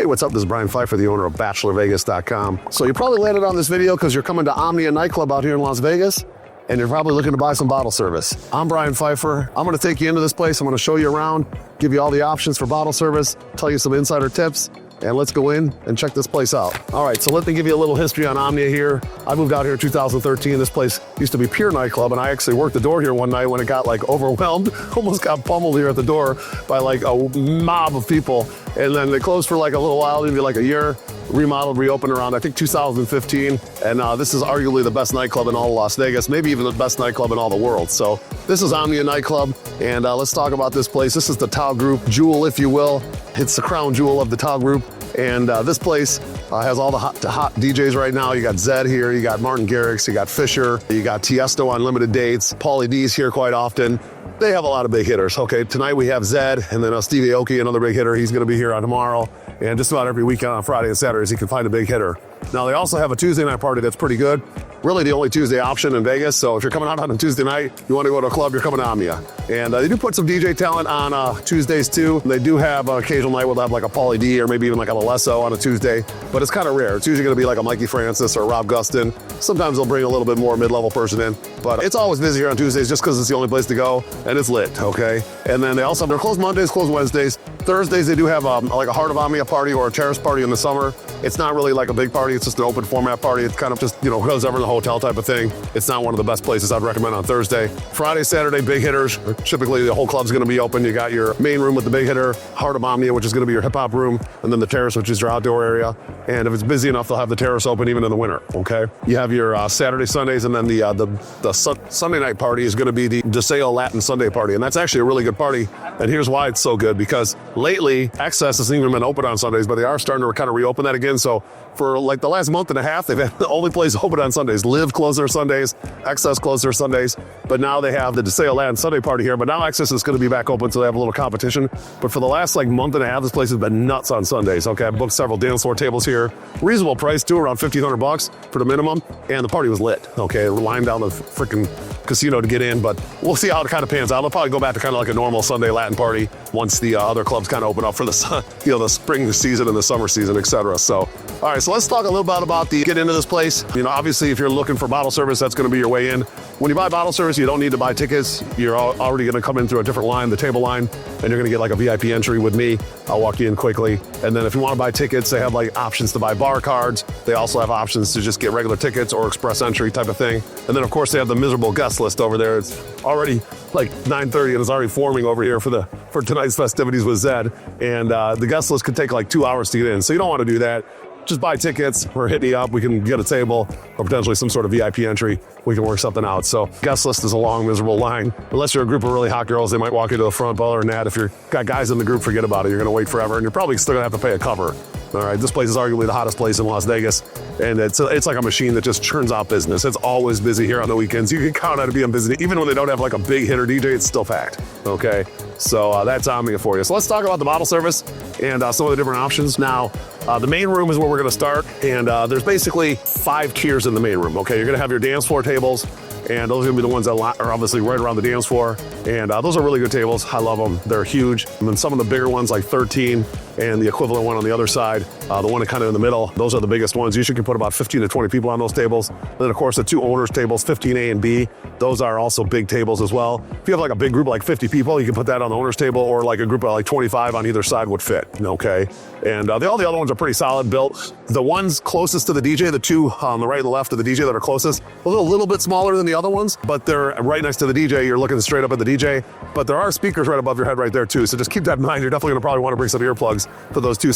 Hey, what's up? This is Brian Pfeiffer, the owner of BachelorVegas.com. So you probably landed on this video because you're coming to Omnia Nightclub out here in Las Vegas, and you're probably looking to buy some bottle service. I'm Brian Pfeiffer. I'm going to take you into this place. I'm going to show you around, give you all the options for bottle service, tell you some insider tips, and let's go in and check this place out. All right, so let me give you a little history on Omnia here. I moved out here in 2013. This place used to be Pure Nightclub, and I actually worked the door here one night when it got like overwhelmed, almost got pummeled here at the door by like a mob of people. And then they closed for like a little while, maybe like a year, remodeled, reopened around, I think 2015. And this is arguably the best nightclub in all of Las Vegas, maybe even the best nightclub in all the world. So this is Omnia Nightclub, and let's talk about this place. This is the Tau Group jewel, if you will. It's the crown jewel of the Tau Group. And this place has all the hot DJs right now. You got Zed here, you got Martin Garrix, you got Fisher, you got Tiesto on limited dates. Pauly D's here quite often. They have a lot of big hitters. Okay, tonight we have Zed, and then Stevie Aoki, another big hitter. He's gonna be here on tomorrow. And just about every weekend on Friday and Saturdays, you can find a big hitter. Now they also have a Tuesday night party that's pretty good. Really the only Tuesday option in Vegas. So if you're coming out on a Tuesday night, you want to go to a club, you're coming to Omnia. And they do put some DJ talent on Tuesdays too. They do have an occasional night where they'll have like a Pauly D or maybe even like a Alesso on a Tuesday, but it's kind of rare. It's usually going to be like a Mikey Francis or Rob Gustin. Sometimes they'll bring a little bit more mid-level person in, but it's always busy here on Tuesdays just because it's the only place to go and it's lit, okay? And then they also have their closed Mondays, closed Wednesdays. Thursdays, they do have like a Heart of Omnia party or a Terrace party in the summer. It's not really like a big party. It's just an open format party. It's kind of just, goes over in the hotel type of thing. It's not one of the best places I'd recommend on Thursday. Friday, Saturday, big hitters. Typically, the whole club's going to be open. You got your main room with the big hitter, Heart of Omnia, which is going to be your hip hop room, and then the Terrace, which is your outdoor area. And if it's busy enough, they'll have the Terrace open even in the winter, okay? You have your Saturday, Sundays, and then the Sunday night party is going to be the Deseo Latin Sunday party. And that's actually a really good party. And here's why it's so good, because lately, Access hasn't even been open on Sundays, but they are starting to kind of reopen that again. So for like the last month and a half, they've had the only place open on Sundays. Live closed their Sundays, Access closed their Sundays, but now they have the Deseo Latin Sunday party here. But now Access is going to be back open, so they have a little competition. But for the last like month and a half, this place has been nuts on Sundays. Okay, I booked several dance floor tables here, reasonable price too, around $1,500 for the minimum, and the party was lit. Okay, lined down the freaking casino to get in, but we'll see how it kind of pans out. They'll probably go back to kind of like a normal Sunday Latin party once the other clubs kind of open up for the the spring season and the summer season, etc. So, all right, so let's talk a little bit about get into this place. Obviously, if you're looking for bottle service, that's going to be your way in. When you buy bottle service, you don't need to buy tickets. You're already going to come in through a different line, the table line, and you're going to get like a VIP entry with me. I'll walk you in quickly. And then if you want to buy tickets, they have like options to buy bar cards. They also have options to just get regular tickets or express entry type of thing. And then of course they have the miserable guest list over there. It's already like 9:30 and it's already forming over here for tonight's festivities with Zed. And the guest list could take like 2 hours to get in. So you don't want to do that. Just buy tickets or hit me up. We can get a table or potentially some sort of VIP entry. We can work something out. So guest list is a long, miserable line. Unless you're a group of really hot girls, they might walk you to the front. But other than that, if you've got guys in the group, forget about it. You're going to wait forever, and you're probably still going to have to pay a cover. All right, this place is arguably the hottest place in Las Vegas, and it's like a machine that just churns out business. It's always busy here on the weekends. You can count on it being busy. Even when they don't have like a big hitter DJ, it's still packed, okay? So that's Omnia for you. So let's talk about the bottle service and some of the different options. Now, the main room is where we're gonna start, and there's basically 5 tiers in the main room, okay? You're gonna have your dance floor tables, and those are gonna be the ones that are obviously right around the dance floor. And those are really good tables. I love them. They're huge. And then some of the bigger ones like 13 and the equivalent one on the other side, the one kind of in the middle, those are the biggest ones. Usually can put about 15 to 20 people on those tables. And then of course the 2 owners tables, 15A and B, those are also big tables as well. If you have like a big group like 50 people, you can put that on the owner's table, or like a group of like 25 on either side would fit, okay? And all the other ones are pretty solid built. The ones closest to the DJ, the 2 on the right and the left of the DJ that are closest, those are a little bit smaller than the other ones, but they're right next to the DJ. You're looking straight up at the DJ, but there are speakers right above your head right there too. So just keep that in mind. You're definitely gonna probably want to bring some earplugs for those 2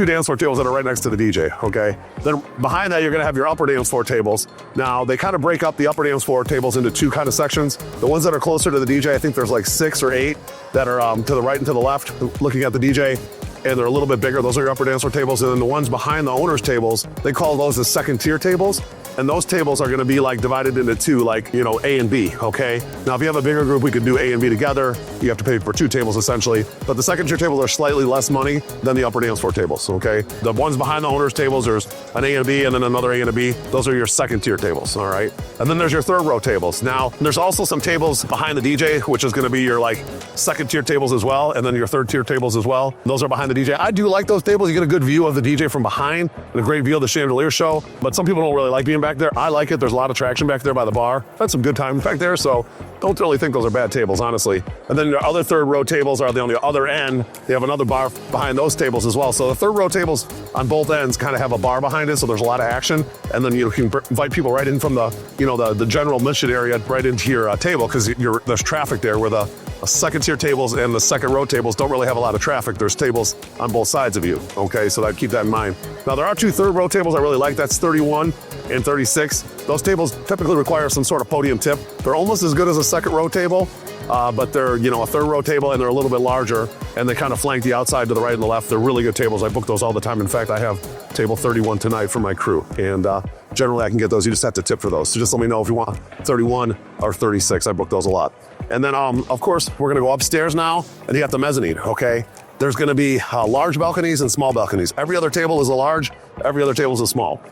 dance floor tables that are right next to the DJ, okay? Then behind that, you're gonna have your upper dance floor tables. Now, they kind of break up the upper dance floor tables into 2 kind of sections. The ones that are closer to the DJ, I think there's like 6 or 8 that are to the right and to the left, looking at the DJ. And they're a little bit bigger. Those are your upper dance floor tables. And then the ones behind the owner's tables, they call those the second tier tables. And those tables are gonna be like divided into 2, like, A and B, okay? Now, if you have a bigger group, we could do A and B together. You have to pay for 2 tables essentially. But the second tier tables are slightly less money than the upper dance floor tables, okay? The ones behind the owner's tables, there's an A and B and then another A and a B. Those are your second tier tables, all right? And then there's your third row tables. Now, there's also some tables behind the DJ, which is gonna be your like second tier tables as well, and then your third tier tables as well. Those are behind the the DJ. I do like those tables. You get a good view of the DJ from behind and a great view of the chandelier show, but some people don't really like being back there. I like it. There's a lot of traction back there by the bar. I've had some good time back there, so don't really think those are bad tables, honestly. And then the other third row tables are on the other end. They have another bar behind those tables as well. So the third row tables on both ends kind of have a bar behind it, so there's a lot of action. And then you can invite people right in from the, you know, the general mission area right into your table, because there's traffic there, where the second tier tables and the second row tables don't really have a lot of traffic. There's tables on both sides of you, okay? So keep that in mind. Now there are two third row tables I really like. That's 31 and 36. Those tables typically require some sort of podium tip. They're almost as good as a second row table, but they're, you know, a third row table, and they're a little bit larger, and they kind of flank the outside to the right and the left. They're really good tables. I book those all the time. In fact, I have table 31 tonight for my crew, and generally I can get those. You just have to tip for those. So just let me know if you want 31 or 36. I book those a lot. And then, of course, we're gonna go upstairs now, and you got the mezzanine, okay? There's gonna be large balconies and small balconies. Every other table is a large, every other table is a small.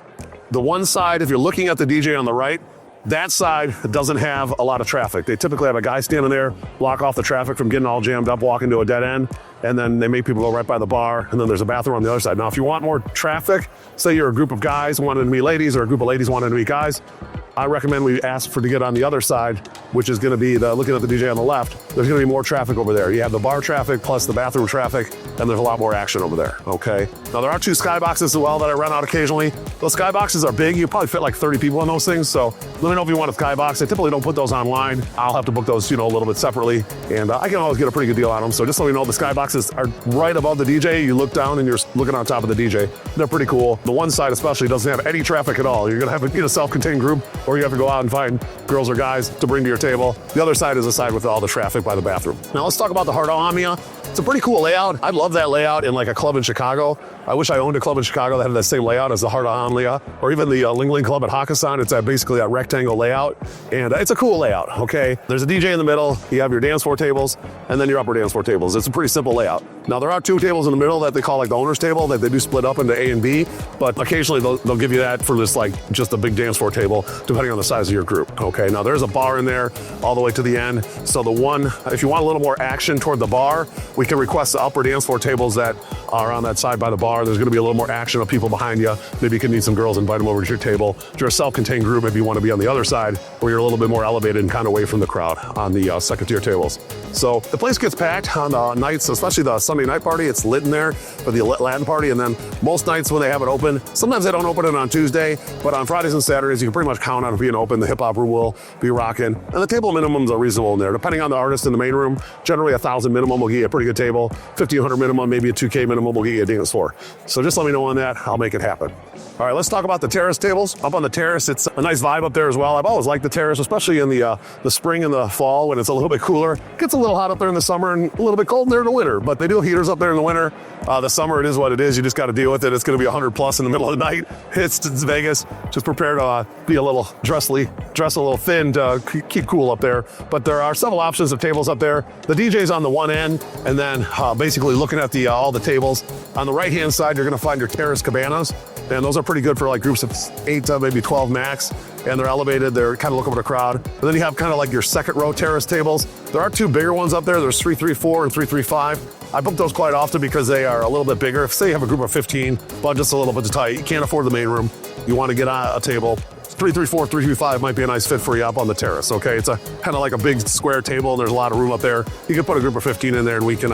The one side, if you're looking at the DJ on the right, that side doesn't have a lot of traffic. They typically have a guy standing there, block off the traffic from getting all jammed up, walking to a dead end, and then they make people go right by the bar, and then there's a bathroom on the other side. Now, if you want more traffic, say you're a group of guys wanting to meet ladies, or a group of ladies wanting to meet guys, I recommend we ask to get on the other side, which is gonna be looking at the DJ on the left. There's gonna be more traffic over there. You have the bar traffic plus the bathroom traffic, and there's a lot more action over there, okay? Now there are two skyboxes as well that I rent out occasionally. Those skyboxes are big. You probably fit like 30 people in those things, so let me know if you want a skybox. I typically don't put those online. I'll have to book those, you know, a little bit separately, and I can always get a pretty good deal on them. So just let me know. The skyboxes are right above the DJ. You look down and you're looking on top of the DJ. They're pretty cool. The one side especially doesn't have any traffic at all. You're gonna have to get a self-contained group, or you have to go out and find girls or guys to bring to your table. The other side is the side with all the traffic by the bathroom. Now let's talk about the Heart of Omnia. It's a pretty cool layout. I'd love that layout in like a club in Chicago. I wish I owned a club in Chicago that had that same layout as the Heart of Omnia, or even the Ling Ling Club at Hakkasan. It's basically a rectangle layout, and it's a cool layout, okay? There's a DJ in the middle, you have your dance floor tables, and then your upper dance floor tables. It's a pretty simple layout. Now there are two tables in the middle that they call like the owner's table, that they do split up into A and B, but occasionally they'll give you that for this, like just a big dance floor table, depending on the size of your group, okay? Now there's a bar in there all the way to the end. So if you want a little more action toward the bar, we can request the upper dance floor tables that are on that side by the bar. There's gonna be a little more action of people behind you. Maybe you can meet some girls, invite them over to your table. If you're a self-contained group, maybe you want to be on the other side, where you're a little bit more elevated and kind of away from the crowd on the second tier tables. So the place gets packed on the nights, especially the Sunday night party. It's lit in there for the Latin party, and then most nights when they have it open, sometimes they don't open it on Tuesday, but on Fridays and Saturdays, you can pretty much count on it being open. The hip hop room will be rocking, and the table minimums are reasonable in there. Depending on the artist in the main room, generally 1,000 minimum will get you a pretty good table. 1,500 minimum, maybe a 2K minimum will get you a dance floor. So just let me know on that. I'll make it happen. All right, let's talk about the Terrace tables. Up on the Terrace, it's a nice vibe up there as well. I've always liked the Terrace, especially in the spring and the fall when it's a little bit cooler. It gets a little hot up there in the summer and a little bit cold in there in the winter, but they do have heaters up there in the winter. The summer, it is what it is. You just got to deal with it. It's going to be 100 plus in the middle of the night. It's Vegas. Just prepare to be a little dress a little thin to keep cool up there. But there are several options of tables up there. The DJ's on the one end, and then basically looking at all the tables. On the right-hand side, you're going to find your Terrace cabanas, and those are pretty good for like groups of 8 to maybe 12 max, and they're elevated. They're kind of looking at the crowd. And then you have kind of like your second row Terrace tables. There are two bigger ones up there. There's 334 and 335. I book those quite often because they are a little bit bigger. If say you have a group of 15, budget's a little bit tight, you can't afford the main room, you want to get on a table, 334, 335 might be a nice fit for you up on the Terrace, okay? It's a kind of like a big square table, and there's a lot of room up there. You can put a group of 15 in there, and we can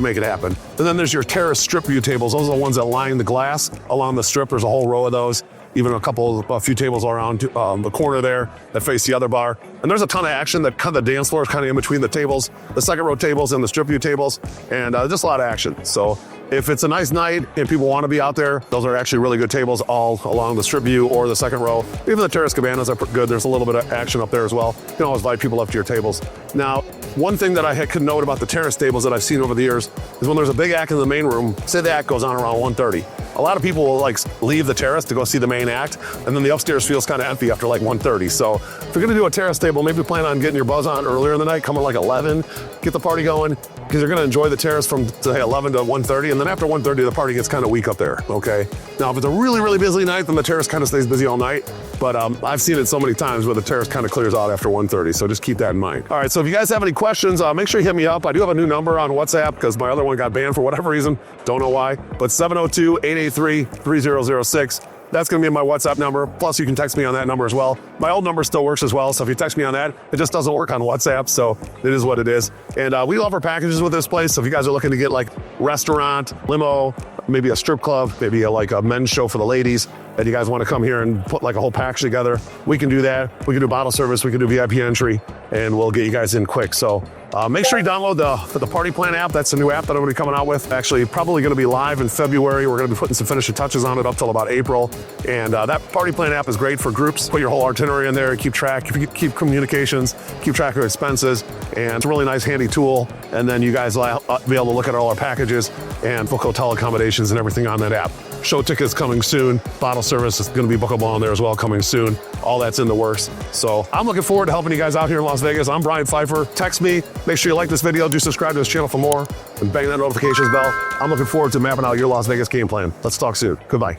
make it happen. And then there's your Terrace strip view tables. Those are the ones that line the glass along the strip. There's a whole row of those. Even a few tables around the corner there that face the other bar. And there's a ton of action. That kind of the dance floor is kind of in between the tables, the second row tables and the strip view tables, and just a lot of action. So if it's a nice night and people want to be out there, those are actually really good tables all along the strip view or the second row. Even the Terrace cabanas are good. There's a little bit of action up there as well. You can always invite people up to your tables. Now, one thing that I could note about the Terrace tables that I've seen over the years is when there's a big act in the main room, say the act goes on around 1:30. A lot of people will like leave the Terrace to go see the main act, and then the upstairs feels kind of empty after like 1:30. So if you're gonna do a Terrace table, maybe plan on getting your buzz on earlier in the night, come at like 11, get the party going. because you're going to enjoy the Terrace from say 11 to 1:30, and then after 1:30 the party gets kind of weak up there, okay? Now if it's a really, really busy night, then the Terrace kind of stays busy all night, but I've seen it so many times where the Terrace kind of clears out after 1:30, so just keep that in mind. All right, so if you guys have any questions, make sure you hit me up. I do have a new number on WhatsApp because my other one got banned for whatever reason, don't know why, but 702-883-3006. That's going to be my WhatsApp number. Plus, you can text me on that number as well. My old number still works as well, so if you text me on that, it just doesn't work on WhatsApp, so it is what it is. And we offer packages with this place, so if you guys are looking to get like restaurant, limo, maybe a strip club, maybe like a men's show for the ladies, and you guys want to come here and put like a whole package together, we can do that. We can do bottle service, we can do VIP entry, and we'll get you guys in quick. So make sure you download the Party Plan app. That's a new app that I'm going to be coming out with. Actually, probably going to be live in February. We're going to be putting some finishing touches on it up till about April. And that Party Plan app is great for groups. Put your whole itinerary in there, keep track, keep communications, keep track of expenses. And it's a really nice, handy tool. And then you guys will be able to look at all our packages and book hotel accommodations and everything on that app. Show tickets coming soon. Bottle service is going to be bookable on there as well coming soon. All that's in the works. So I'm looking forward to helping you guys out here in Las Vegas. I'm Brian Pfeiffer. Text me. Make sure you like this video. Do subscribe to this channel for more and bang that notifications bell. I'm looking forward to mapping out your Las Vegas game plan. Let's talk soon. Goodbye.